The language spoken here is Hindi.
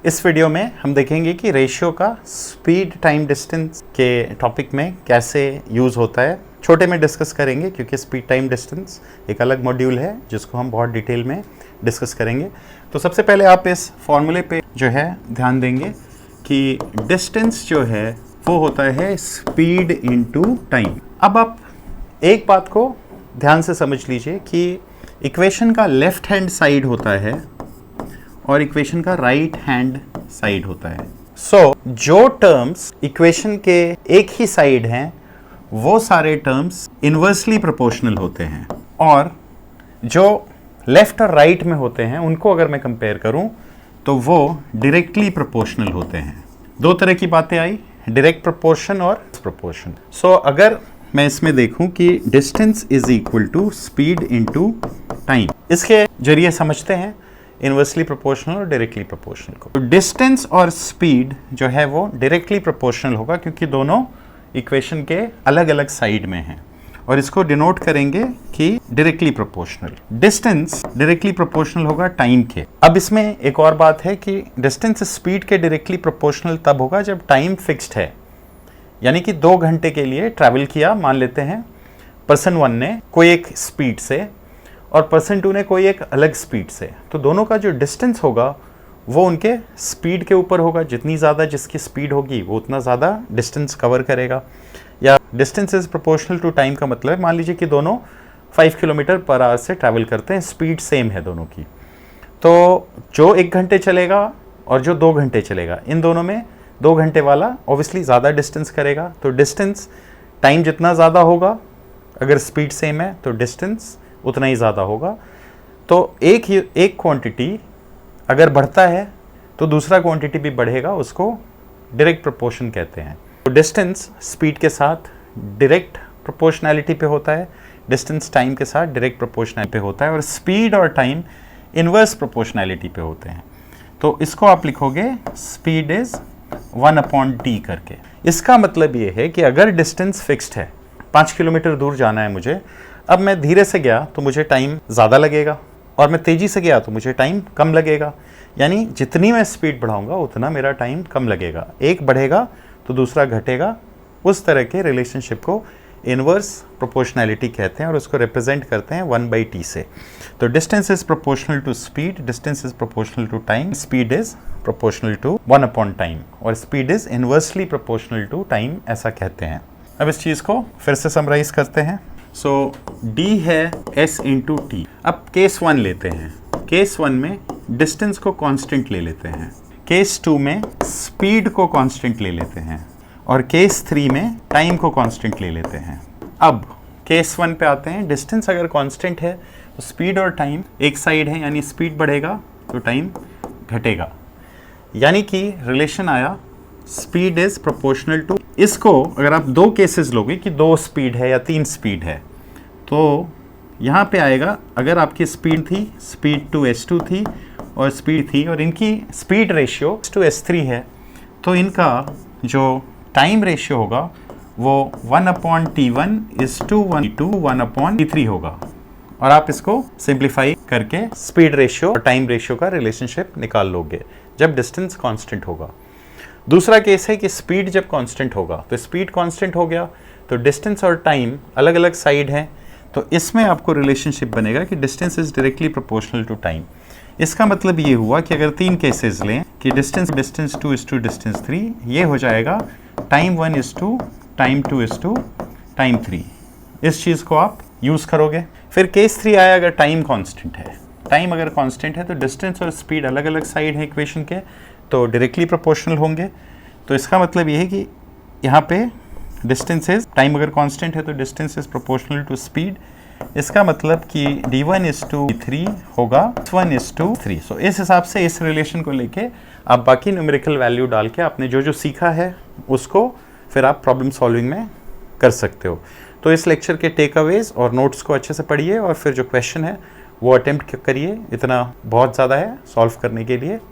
इस वीडियो में हम देखेंगे कि रेशियो का स्पीड टाइम डिस्टेंस के टॉपिक में कैसे यूज़ होता है। छोटे में डिस्कस करेंगे क्योंकि स्पीड टाइम डिस्टेंस एक अलग मॉड्यूल है जिसको हम बहुत डिटेल में डिस्कस करेंगे। तो सबसे पहले आप इस फॉर्मूले पे जो है ध्यान देंगे कि डिस्टेंस जो है वो होता है स्पीड इनटू टाइम। अब आप एक बात को ध्यान से समझ लीजिए कि इक्वेशन का लेफ्ट हैंड साइड होता है और इक्वेशन का राइट हैंड साइड होता है। जो टर्म्स इक्वेशन के एक ही साइड हैं वो सारे टर्म्स इन्वर्सली प्रोपोर्शनल होते हैं, और जो लेफ्ट और राइट में होते हैं उनको अगर मैं कंपेयर करूं तो वो डायरेक्टली प्रोपोर्शनल होते हैं। दो तरह की बातें आई, डायरेक्ट प्रोपोर्शन और प्रोपोर्शन। अगर मैं इसमें देखूं कि distance is equal to speed into time, इसके जरिए समझते हैं इन्वर्सली प्रोपोर्शनल और डायरेक्टली प्रोपोर्शनल को। तो डिस्टेंस और स्पीड जो है वो डायरेक्टली प्रोपोर्शनल होगा क्योंकि दोनों इक्वेशन के अलग अलग साइड में हैं, और इसको डिनोट करेंगे कि directly proportional. Distance directly proportional होगा टाइम के। अब इसमें एक और बात है कि डिस्टेंस स्पीड के डायरेक्टली प्रोपोर्शनल तब होगा जब टाइम फिक्स्ड है, यानी कि 2 घंटे के लिए ट्रैवल किया, मान लेते हैं पर्सन 1 ने कोई एक स्पीड से और पर्सन 2 ने कोई एक अलग स्पीड से, तो दोनों का जो डिस्टेंस होगा वो उनके स्पीड के ऊपर होगा। जितनी ज़्यादा जिसकी स्पीड होगी वो उतना ज़्यादा डिस्टेंस कवर करेगा। या distance is proportional to time का मतलब है, मान लीजिए कि दोनों 5 किलोमीटर पर आवर से ट्रैवल करते हैं, स्पीड सेम है दोनों की, तो जो 1 घंटे चलेगा और जो 2 घंटे चलेगा, इन दोनों में 2 घंटे वाला ऑब्वियसली ज़्यादा डिस्टेंस करेगा। तो डिस्टेंस टाइम जितना ज़्यादा होगा, अगर स्पीड सेम है तो डिस्टेंस उतना ही ज़्यादा होगा। तो एक क्वांटिटी अगर बढ़ता है तो दूसरा क्वांटिटी भी बढ़ेगा, उसको डायरेक्ट प्रोपोर्शन कहते हैं। तो डिस्टेंस स्पीड के साथ डायरेक्ट प्रोपोर्शनैलिटी पे होता है, डिस्टेंस टाइम के साथ डायरेक्ट प्रोपोर्शनैलिटी पे होता है, और स्पीड और टाइम इन्वर्स प्रोपोर्शनैलिटी पे होते हैं। तो इसको आप लिखोगे स्पीड इज 1/t करके। इसका मतलब ये है कि अगर डिस्टेंस फिक्स्ड है, 5 किलोमीटर दूर जाना है मुझे, अब मैं धीरे से गया तो मुझे टाइम ज़्यादा लगेगा, और मैं तेज़ी से गया तो मुझे टाइम कम लगेगा। यानी जितनी मैं स्पीड बढ़ाऊंगा उतना मेरा टाइम कम लगेगा। एक बढ़ेगा तो दूसरा घटेगा। उस तरह के रिलेशनशिप को इन्वर्स प्रोपोर्शनैलिटी कहते हैं, और उसको रिप्रेजेंट करते हैं 1/t से। तो distance is proportional to speed, distance is proportional to time, speed is proportional to one by time, और speed is inversely proportional to time, ऐसा कहते हैं। अब इस चीज़ को फिर से समराइज करते हैं। D है S इंटू टी। अब केस 1 लेते हैं। केस 1 में डिस्टेंस को कांस्टेंट ले लेते हैं, केस 2 में स्पीड को कांस्टेंट ले लेते हैं, और केस 3 में टाइम को कांस्टेंट ले लेते हैं। अब केस 1 पे आते हैं। डिस्टेंस अगर कांस्टेंट है तो स्पीड और टाइम एक साइड है, यानी स्पीड बढ़ेगा तो टाइम घटेगा, यानी कि रिलेशन आया स्पीड इज प्रोपोर्शनल टू। इसको अगर आप 2 केसेस लोगे कि 2 स्पीड है या 3 स्पीड है, तो यहाँ पे आएगा अगर आपकी स्पीड थी, स्पीड टू S2 थी और स्पीड थी, और इनकी स्पीड रेशियो टू S3 है, तो इनका जो टाइम रेशियो होगा वो 1/T1 इज टू 1/T3 होगा। और आप इसको सिंप्लीफाई करके स्पीड रेशियो और टाइम रेशियो का रिलेशनशिप निकाल लोगे जब डिस्टेंस कांस्टेंट होगा। दूसरा केस है कि स्पीड जब कांस्टेंट होगा, तो स्पीड कांस्टेंट हो गया तो डिस्टेंस और टाइम अलग अलग साइड हैं, तो इसमें आपको रिलेशनशिप बनेगा कि distance is directly proportional to time. इसका मतलब ये हुआ कि अगर 3 केसेस लें कि डिस्टेंस 2 इज टू डिस्टेंस 3, ये हो जाएगा time 1 is to time 2 is to time 3। इस चीज़ को आप यूज़ करोगे। फिर केस 3 आया अगर टाइम कांस्टेंट है। टाइम अगर कांस्टेंट है तो डिस्टेंस और स्पीड अलग अलग साइड है इक्वेशन के, तो डायरेक्टली प्रोपोर्शनल होंगे। तो इसका मतलब ये है कि यहाँ पे डिस्टेंस इज, टाइम अगर कांस्टेंट है तो distance is proportional to speed. इसका मतलब कि D1 इज टू D3 होगा 1 इज टू 3। सो इस हिसाब से इस रिलेशन को लेके आप बाकी न्यूमेरिकल वैल्यू डाल के आपने जो जो सीखा है उसको फिर आप प्रॉब्लम सॉल्विंग में कर सकते हो। तो इस लेक्चर के टेक अवेज और नोट्स को अच्छे से पढ़िए, और फिर जो क्वेश्चन है वो अटेम्प्ट करिए। इतना बहुत ज़्यादा है सॉल्व करने के लिए।